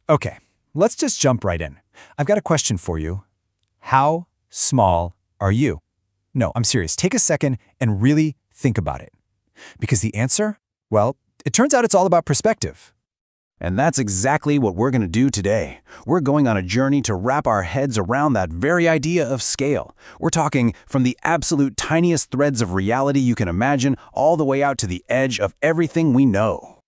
Okay, let's just jump right in. I've got a question for you. How small are you? No, I'm serious. Take a second and really think about it. Because the answer? Well, it turns out it's all about perspective. And that's exactly what we're going to do today. We're going on a journey to wrap our heads around that very idea of scale. We're talking from the absolute tiniest threads of reality you can imagine all the way out to the edge of everything we know.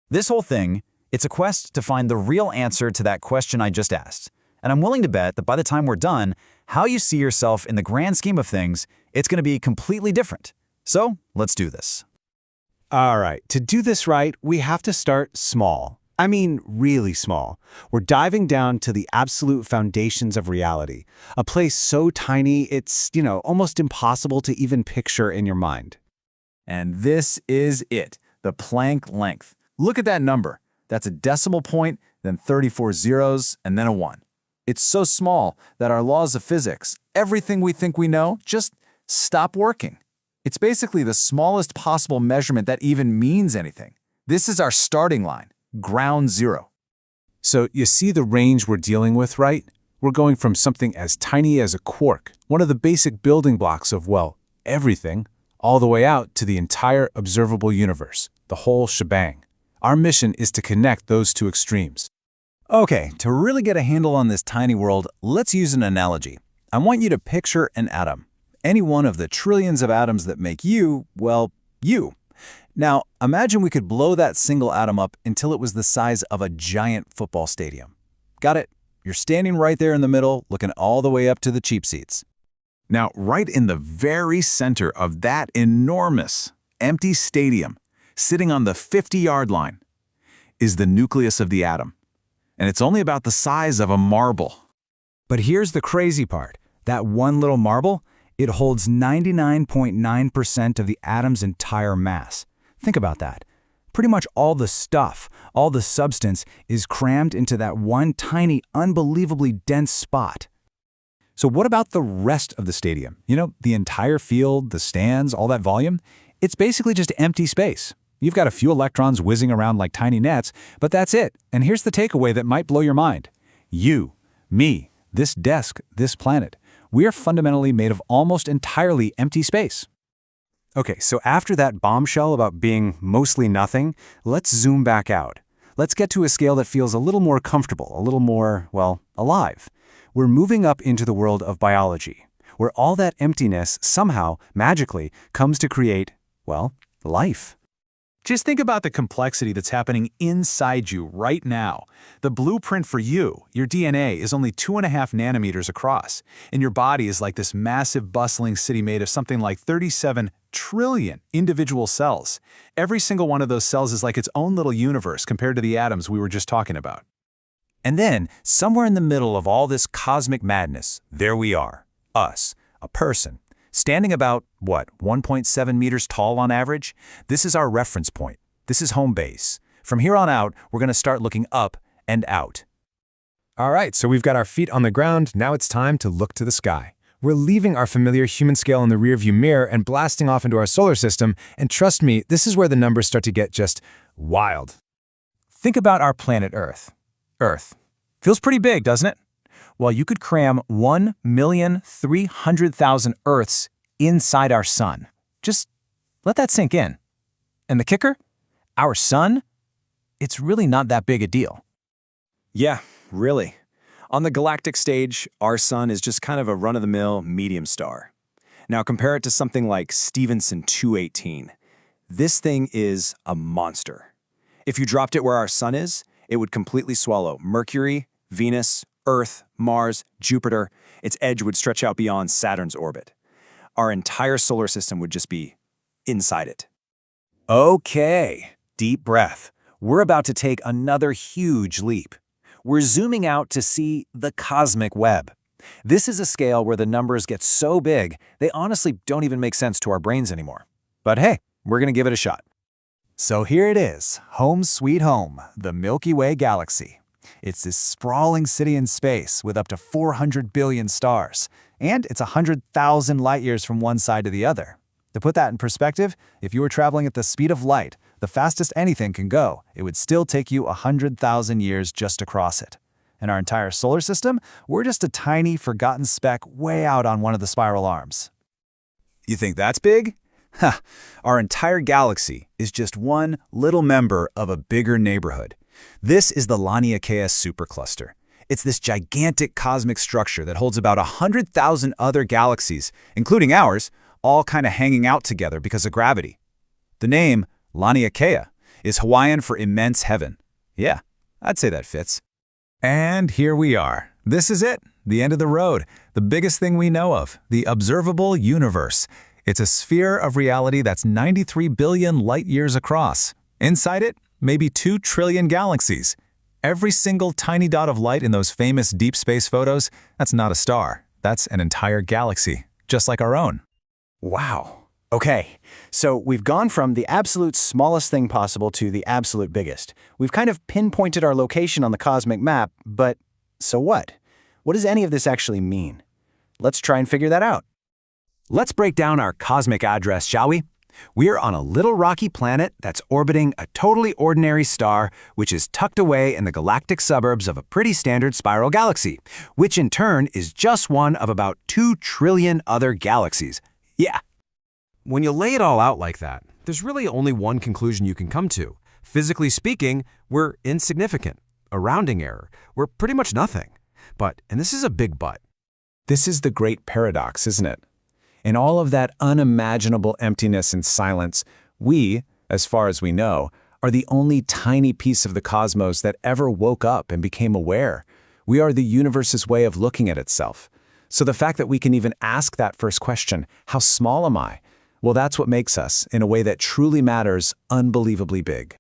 This whole thing, it's a quest to find the real answer to that question I just asked. And I'm willing to bet that by the time we're done, how you see yourself in the grand scheme of things, it's going to be completely different. So let's do this. All right, to do this right, we have to start small. I mean, really small. We're diving down to the absolute foundations of reality, a place so tiny it's, almost impossible to even picture in your mind. And this is it, the Planck length. Look at that number. That's a decimal point, then 34 zeros, and then a 1. It's so small that our laws of physics, everything we think we know, just stop working. It's basically the smallest possible measurement that even means anything. This is our starting line. Ground zero. So you see the range we're dealing with, right? We're going from something as tiny as a quark, one of the basic building blocks of, well, everything, all the way out to the entire observable universe, the whole shebang. Our mission is to connect those two extremes. Okay, to really get a handle on this tiny world, let's use an analogy. I want you to picture an atom. Any one of the trillions of atoms that make you, well, you. Now, imagine we could blow that single atom up until it was the size of a giant football stadium. Got it? You're standing right there in the middle, looking all the way up to the cheap seats. Now, right in the very center of that enormous, empty stadium, sitting on the 50-yard line, is the nucleus of the atom. And it's only about the size of a marble. But here's the crazy part. That one little marble, it holds 99.9% of the atom's entire mass. Think about that. Pretty much all the stuff, all the substance is crammed into that one tiny, unbelievably dense spot. So what about the rest of the stadium? The entire field, the stands, all that volume? It's basically just empty space. You've got a few electrons whizzing around like tiny nets, but that's it. And here's the takeaway that might blow your mind. You, me, this desk, this planet, we are fundamentally made of almost entirely empty space. Okay, so after that bombshell about being mostly nothing, let's zoom back out. Let's get to a scale that feels a little more comfortable, a little more, well, alive. We're moving up into the world of biology, where all that emptiness somehow, magically, comes to create, well, life. Just think about the complexity that's happening inside you right now. The blueprint for you, your DNA, is only 2.5 nanometers across, and your body is like this massive, bustling city made of something like 37 trillion individual cells. Every single one of those cells is like its own little universe compared to the atoms we were just talking about. And then, somewhere in the middle of all this cosmic madness, there we are, us, a person. Standing about, 1.7 meters tall on average? This is our reference point. This is home base. From here on out, we're going to start looking up and out. All right, so we've got our feet on the ground. Now it's time to look to the sky. We're leaving our familiar human scale in the rearview mirror and blasting off into our solar system. And trust me, this is where the numbers start to get just wild. Think about our planet Earth. Earth. Feels pretty big, doesn't it? Well, you could cram 1,300,000 Earths inside our sun. Just let that sink in. And the kicker? Our sun? It's really not that big a deal. Yeah, really. On the galactic stage, our sun is just kind of a run-of-the-mill medium star. Now compare it to something like Stephenson 218. This thing is a monster. If you dropped it where our sun is, it would completely swallow Mercury, Venus, Earth, Mars, Jupiter. Its edge would stretch out beyond Saturn's orbit. Our entire solar system would just be inside it. Okay, deep breath. We're about to take another huge leap. We're zooming out to see the cosmic web. This is a scale where the numbers get so big, they honestly don't even make sense to our brains anymore. But hey, we're going to give it a shot. So here it is, home sweet home, the Milky Way galaxy. It's this sprawling city in space with up to 400 billion stars, and it's 100,000 light years from one side to the other. To put that in perspective, if you were traveling at the speed of light, the fastest anything can go, it would still take you 100,000 years just to cross it. In our entire solar system, we're just a tiny, forgotten speck way out on one of the spiral arms. You think that's big? Ha! Our entire galaxy is just one little member of a bigger neighborhood. This is the Laniakea supercluster. It's this gigantic cosmic structure that holds about 100,000 other galaxies, including ours, all kind of hanging out together because of gravity. The name, Laniakea, is Hawaiian for immense heaven. Yeah, I'd say that fits. And here we are. This is it, the end of the road, the biggest thing we know of, the observable universe. It's a sphere of reality that's 93 billion light-years across. Inside it, maybe 2 trillion galaxies. Every single tiny dot of light in those famous deep space photos, that's not a star. That's an entire galaxy, just like our own. Wow. Okay, so we've gone from the absolute smallest thing possible to the absolute biggest. We've kind of pinpointed our location on the cosmic map, but so what? What does any of this actually mean? Let's try and figure that out. Let's break down our cosmic address, shall we? We're on a little rocky planet that's orbiting a totally ordinary star, which is tucked away in the galactic suburbs of a pretty standard spiral galaxy, which in turn is just one of about 2 trillion other galaxies. Yeah. When you lay it all out like that, there's really only one conclusion you can come to. Physically speaking, we're insignificant. A rounding error. We're pretty much nothing. But, and this is a big but, This is the great paradox, isn't it? In all of that unimaginable emptiness and silence, we, as far as we know, are the only tiny piece of the cosmos that ever woke up and became aware. We are the universe's way of looking at itself. So the fact that we can even ask that first question, how small am I? Well, that's what makes us, in a way that truly matters, unbelievably big.